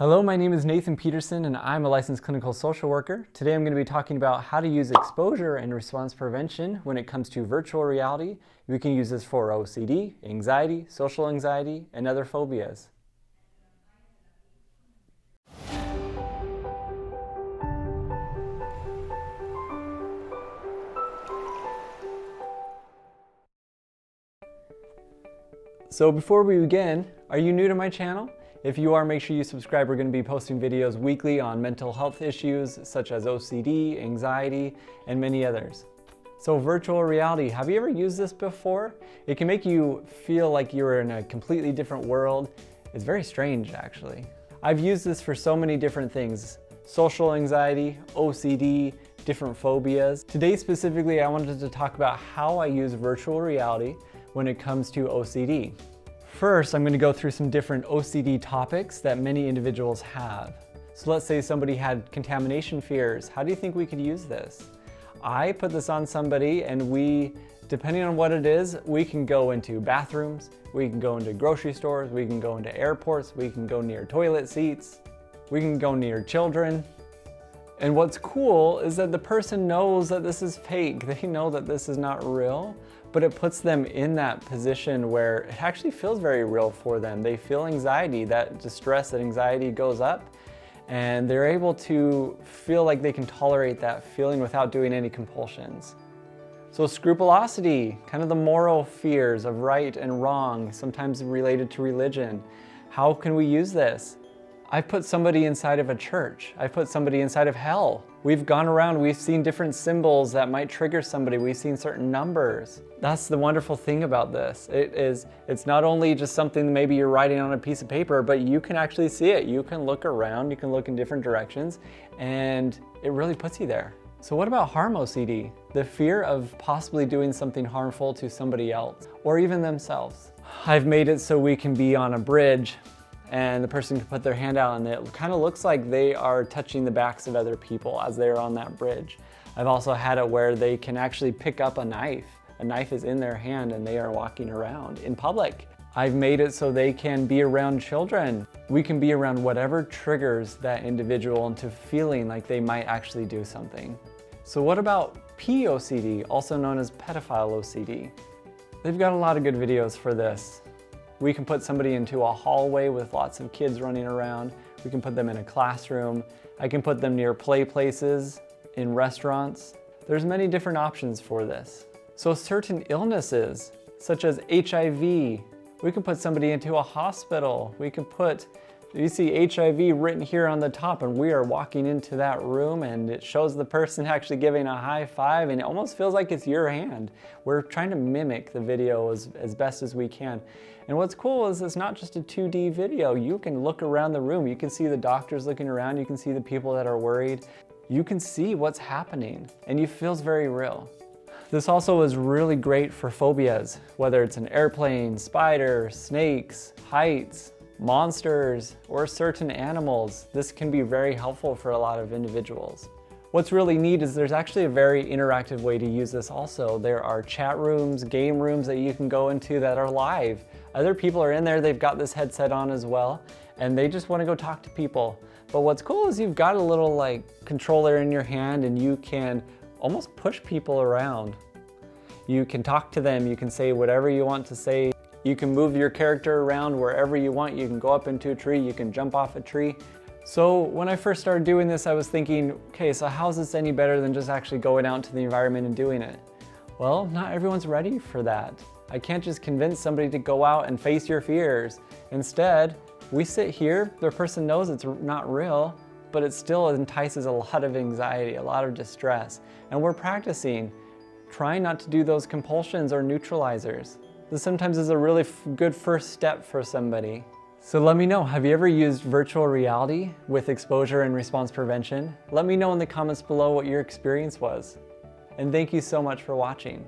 Hello, my name is Nathan Peterson and I'm a licensed clinical social worker. Today I'm going to be talking about how to use exposure and response prevention when it comes to virtual reality. We can use this for OCD, anxiety, social anxiety, and other phobias. So before we begin, are you new to my channel? If you are, make sure you subscribe. We're going to be posting videos weekly on mental health issues such as OCD, anxiety, and many others. So virtual reality, have you ever used this before? It can make you feel like you're in a completely different world. It's very strange, actually. I've used this for so many different things. Social anxiety, OCD, different phobias. Today specifically, I wanted to talk about how I use virtual reality when it comes to OCD. First, I'm going to go through some different OCD topics that many individuals have. So let's say somebody had contamination fears. How do you think we could use this? I put this on somebody and we, depending on what it is, we can go into bathrooms, we can go into grocery stores, we can go into airports, we can go near toilet seats, we can go near children. And what's cool is that the person knows that this is fake. They know that this is not real, but it puts them in that position where it actually feels very real for them. They feel anxiety, that distress, that anxiety goes up, and they're able to feel like they can tolerate that feeling without doing any compulsions. So scrupulosity, kind of the moral fears of right and wrong, sometimes related to religion. How can we use this? I've put somebody inside of a church. I've put somebody inside of hell. We've gone around, we've seen different symbols that might trigger somebody. We've seen certain numbers. That's the wonderful thing about this. It's not only just something that maybe you're writing on a piece of paper, but you can actually see it. You can look around, you can look in different directions, and it really puts you there. So what about harm OCD? The fear of possibly doing something harmful to somebody else, or even themselves. I've made it so we can be on a bridge and the person can put their hand out and it kind of looks like they are touching the backs of other people as they're on that bridge. I've also had it where they can actually pick up a knife. A knife is in their hand and they are walking around in public. I've made it so they can be around children. We can be around whatever triggers that individual into feeling like they might actually do something. So what about POCD, also known as Pedophile OCD? They've got a lot of good videos for this. We can put somebody into a hallway with lots of kids running around. We can put them in a classroom. I can put them near play places, in restaurants. There's many different options for this. So certain illnesses, such as HIV, we can put somebody into a hospital. We can put, you see HIV written here on the top and we are walking into that room and it shows the person actually giving a high five and it almost feels like it's your hand. We're trying to mimic the video as best as we can. And what's cool is it's not just a 2D video. You can look around the room. You can see the doctors looking around. You can see the people that are worried. You can see what's happening and it feels very real. This also is really great for phobias, whether it's an airplane, spiders, snakes, heights, monsters, or certain animals. This can be very helpful for a lot of individuals. What's really neat is there's actually a very interactive way to use this also. There are chat rooms, game rooms that you can go into that are live. Other people are in there, they've got this headset on as well, and they just want to go talk to people. But what's cool is you've got a little controller in your hand and you can almost push people around. You can talk to them, you can say whatever you want to say. You can move your character around wherever you want. You can go up into a tree, you can jump off a tree. So when I first started doing this, I was thinking, okay, so how's this any better than just actually going out into the environment and doing it? Well, not everyone's ready for that. I can't just convince somebody to go out and face your fears. Instead, we sit here, the person knows it's not real, but it still entices a lot of anxiety, a lot of distress. And we're practicing, trying not to do those compulsions or neutralizers. This sometimes is a really good first step for somebody. So let me know, have you ever used virtual reality with exposure and response prevention? Let me know in the comments below what your experience was. And thank you so much for watching.